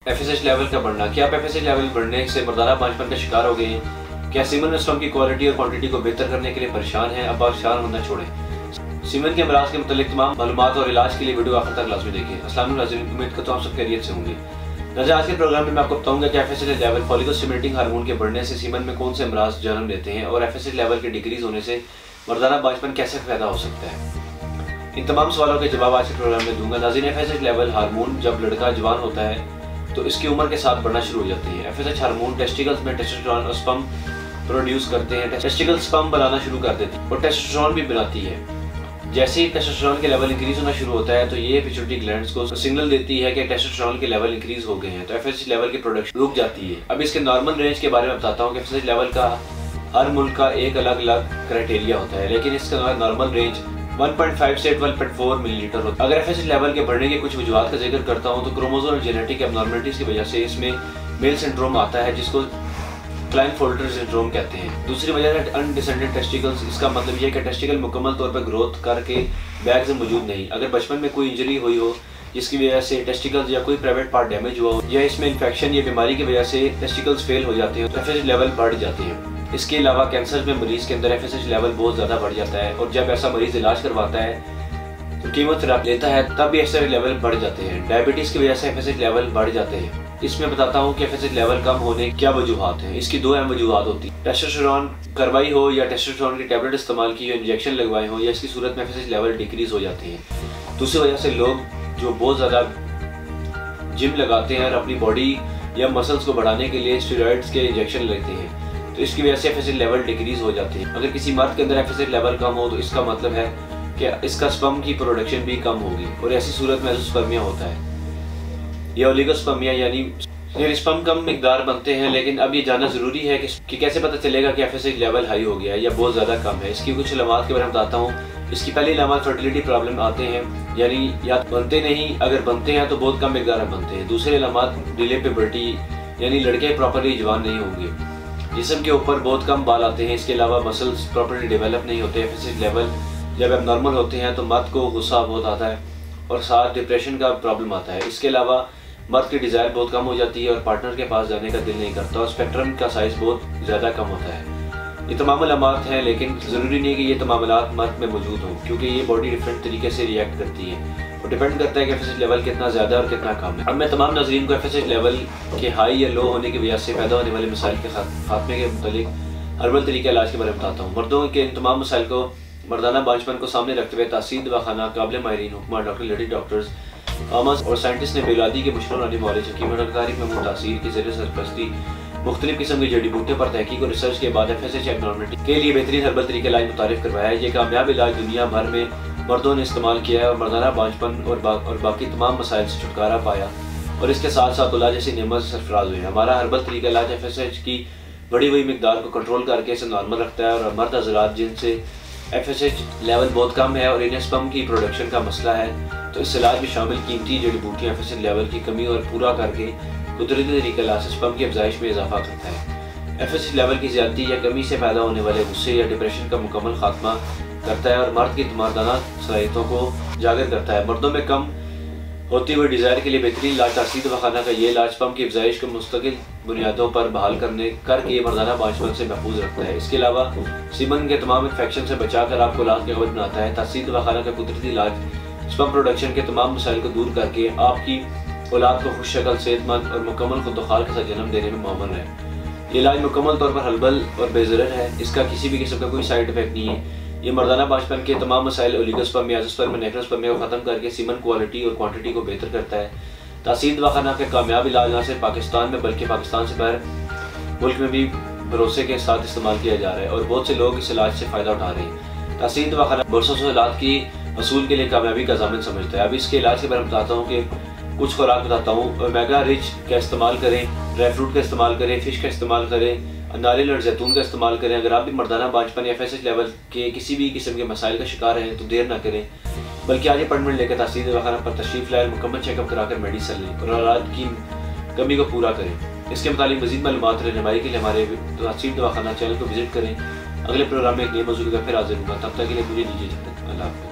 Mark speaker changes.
Speaker 1: FSH level का बढ़ना। क्या आप FSH लेवल बढ़ने से मर्दाना बांझपन का शिकार हो गए हैं? क्या सीमन में स्पर्म की क्वालिटी और क्वांटिटी को बेहतर करने के लिए परेशान हैं? अब परेशान होना छोड़ें। सीमन के अमराज के मुतालिक तमाम मालूमात और इलाज के लिए वीडियो आखिर तक लाजमी देखें। अस्सलाम वालेकुम, उम्मीद करता हूं आप सब खैरियत से होंगे। नाज़रीन, आज के प्रोग्राम में मैं आपको बताऊंगा कि FSH level follicle stimulating hormone के बढ़ने से सीमन में कौन से अमराज जन्म लेते हैं और FSH लेवल के डिक्रीज होने से मर्दाना बांझपन कैसे पैदा हो सकता है। इन तमाम सवालों के जवाब आज के प्रोग्राम में दूंगा। नाज़रीन, FSH लेवल हार्मोन जब लड़का जवान होता है तो इसकी उम्र के साथ बढ़ना शुरू हो जाती है। FSH हार्मोन टेस्टिकल्स में टेस्टोस्टेरोन और स्पर्म प्रोड्यूस करते हैं। टेस्टिकल स्पर्म बनाना शुरू कर देती है और टेस्टोस्टेरोन भी बनाती है। जैसे ही टेस्टोस्टेरोन के लेवल इंक्रीज होना शुरू होता है तो ये पिट्यूटरी ग्लैंड्स को सिग्नल देती है कि टेस्टोस्टेरोन के लेवल इंक्रीज हो गए हैं, तो FSH लेवल की प्रोडक्शन रुक जाती है। अब इसके नॉर्मल रेंज के बारे में बताता हूँ कि FSH लेवल का हर मुल्क का एक अलग अलग क्राइटेरिया होता है, लेकिन इसका नॉर्मल रेंज 1.5 से 12.4 मिलीलीटर होता है। अगर FSH लेवल के बढ़ने के कुछ वजूहात का जिक्र करता हूँ तो क्रोमोसोम और जेनेटिक एबनॉर्मलिटीज की वजह से इसमें मेल सिंड्रोम आता है, जिसको क्लाइनफोल्टर सिंड्रोम कहते हैं। दूसरी वजह है अनडिसेंडेड टेस्टिकल्स। इसका मतलब यह है कि टेस्टिकल मुकम्मल तौर पर ग्रोथ करके बैग्स में मौजूद नहीं। अगर बचपन में कोई इंजरी हुई हो जिसकी वजह से टेस्टिकल्स या कोई प्राइवेट पार्ट डैमेज हुआ हो या इसमें इन्फेक्शन या बीमारी की वजह से टेस्टिकल्स फेल हो जाते हैं तो FSH लेवल बढ़ जाते हैं। इसके अलावा कैंसर में मरीज के अंदर FSH लेवल बहुत ज़्यादा बढ़ जाता है और जब ऐसा मरीज इलाज करवाता है तो कीमोथेरेपी लेता है तब भी FSH लेवल बढ़ जाते हैं। डायबिटीज़ की वजह से FSH लेवल बढ़ जाते हैं। इसमें बताता हूँ कि FSH लेवल कम होने क्या वजूहात हैं। इसकी दो अहम वजूहात होती है। टेस्टोस्टेरोन करवाई हो या टेस्टोस्टेरोन की टैबलेट इस्तेमाल की हो, इंजेक्शन लगवाए हो, या इसकी सूरत में FSH लेवल डिक्रीज हो जाते हैं। दूसरी वजह से लोग जो बहुत ज़्यादा जिम लगाते हैं और अपनी बॉडी या मसल्स को बढ़ाने के लिए स्टेरॉइड्स के इंजेक्शन लेते हैं तो इसकी वजह से FSH लेवल डिक्रीज हो जाते हैं। अगर किसी मर्द के अंदर FSH लेवल कम हो तो इसका मतलब है कि इसका स्पर्म की प्रोडक्शन भी कम होगी और ऐसी सूरत में एज़ोस्पर्मिया होता है या ओलिगोस्पर्मिया, यानी स्पर्म कम मिकदार बनते हैं। लेकिन अब ये जानना ज़रूरी है कि कैसे पता चलेगा कि FSH लेवल हाई हो गया है या बहुत ज़्यादा कम है। इसकी कुछ अलामात के बारे में बताता हूँ। इसकी पहली अलामत फर्टिलिटी प्रॉब्लम आते हैं, यानी या बनते नहीं, अगर बनते हैं तो बहुत कम मिकदार में बनते हैं। दूसरी अलामत डिले प्यूबर्टी, यानी लड़के प्रॉपरली जवान नहीं होंगे, जिस्म के ऊपर बहुत कम बाल आते हैं। इसके अलावा मसल्स प्रॉपरली डेवलप नहीं होते। FSH लेवल जब अब नॉर्मल होते हैं तो मर्द को गुस्सा बहुत आता है और साथ डिप्रेशन का प्रॉब्लम आता है। इसके अलावा मर्द की डिज़ायर बहुत कम हो जाती है और पार्टनर के पास जाने का दिल नहीं करता और स्पेक्ट्रम का साइज़ बहुत ज़्यादा कम होता है। ये तमाम अलामात हैं, लेकिन ज़रूरी नहीं कि ये तमाम अलामात मर्द में मौजूद हों, क्योंकि ये बॉडी डिफरेंट तरीके से रिएक्ट करती है और डिपेंड करता है कि FSH लेवल कितना ज़्यादा और कितना कम है। अब मैं तमाम नाज़रीन को FSH लेवल के हाई या लो होने की वजह से पैदा होने वाले मसाइल के खात्मे के मुतालिक हर्बल तरीके इलाज के बारे में बताता हूँ। मर्दों के इन तमाम मसाइल को मर्दाना बांझपन को सामने रखते हुए तासीर दवाखाना, काबिल माहिरीन हुक्मा, डॉक्टर, लेडी डॉक्टर्स, आमस और साइंटिस्ट ने बेलादी के मुश्किल मौलिक हकीम तारीख में तासीर की ज़रिए सरपरस्ती मुख्तलिफ किस्म की जड़ी बूटियों पर तहकीक और रिसर्च के बाद FSH एबनॉर्मलिटी के लिए बेहतरीन हर्बल तरीके इलाज मुतारिफ करवाया है। ये कामयाब इलाज दुनिया भर में मर्दों ने इस्तेमाल किया है और मर्दाना बांझपन और बाकी तमाम मसाइल से छुटकारा पाया और इसके साथ साथ औलाद जैसी नेमत से सरफराज हुए। हमारा हर्बल तरीका इलाज FSH की बढ़ी हुई मिकदार को कंट्रोल करके इसे नॉर्मल रखता है और मर्द हज़रात जिनसे FSH लेवल बहुत कम है और इन्हें स्पर्म की प्रोडक्शन का मसला है तो इस इलाज में शामिल कीमती जड़ी बूटियाँ FSH लेवल की कमी और पूरा करके कुदरती तरीके से स्पर्म की अफजाइश में इजाफा करता है। FSH लेवल की ज़्यादती या कमी से पैदा होने वाले गुस्से या डिप्रेशन का मुकम्मल खात्मा करता है और मर्द की मर्दाना सलाहियतों को जागर करता है। मर्दों में कम होती हुई डिज़ायर के लिए बेहतरीन इलाज तासीर दवाखाना का ये इलाज स्पर्म की अफजाइश को मुस्तकिल बुनियादों पर बहाल करके मर्दाना बांझपन से महफूज रखता है। इसके अलावा सीमन के तमाम इन्फेक्शन से बचाकर आपको औलाद के काबिल बनाता है। तासीर दवाखाना का कुदरती इलाज स्पर्म प्रोडक्शन के तमाम मसाइल को दूर करके आपकी औलाद को खुश शक्ल, सेहतमंद और मुकम्मल खुदोखाल के साथ जन्म देने में मामून है। ये इलाज मुकम्मल तौर पर हर्बल और बेज़रर है। इसका किसी भी किस्म का कोई साइड इफेक्ट नहीं है। ये मर्दाना बांझपन के तमाम मसाइल ओलिगोस्पर्मिया, एज़ोस्पर्मिया, नेक्रोस्पर्मिया को ख़त्म करके सीमन क्वालिटी और क्वांटिटी को बेहतर करता है। तासीर दवाखाना का कामयाब इलाज न सिर्फ पाकिस्तान में बल्कि पाकिस्तान से बाहर मुल्क में भी भरोसे के साथ इस्तेमाल किया जा रहा है और बहुत से लोग इस इलाज से फ़ायदा उठा रहे हैं। तासीर दवाखाना बरसों से औलाद की असूल के लिए कामयाबी का ज़ामिन समझता है। अब इसके इलाज के बारे में बताता हूँ कि कुछ खुराक बताता हूँ। ओमेगा रिच का इस्तेमाल करें, ड्राई फ्रूट का इस्तेमाल करें, फ़िश का इस्तेमाल करें, नारियल और जैतून का इस्तेमाल करें। अगर आप भी मर्दाना बांझपन या FSH लेवल के किसी भी किस्म के मसाइल का शिकार हैं तो देर ना करें, बल्कि आज अपॉइंटमेंट लेकर तासीर दवाखाना पर तशरीफ़ लाएं, मुकम्मल चेकअप कराकर मेडिसिन लें और औलाद की कमी को पूरा करें। इसके मुताबिक मज़ीद मालूमात रहनुमाई के लिए हमारे तासीर दवाखाना चैनल को विजिट करें। अगले प्रोग्राम में एक नए मौजूद का फिर हाजिर होगा। तब तक के लिए मुझे दीजिए इजाज़त। अल्लाह हाफ़िज़।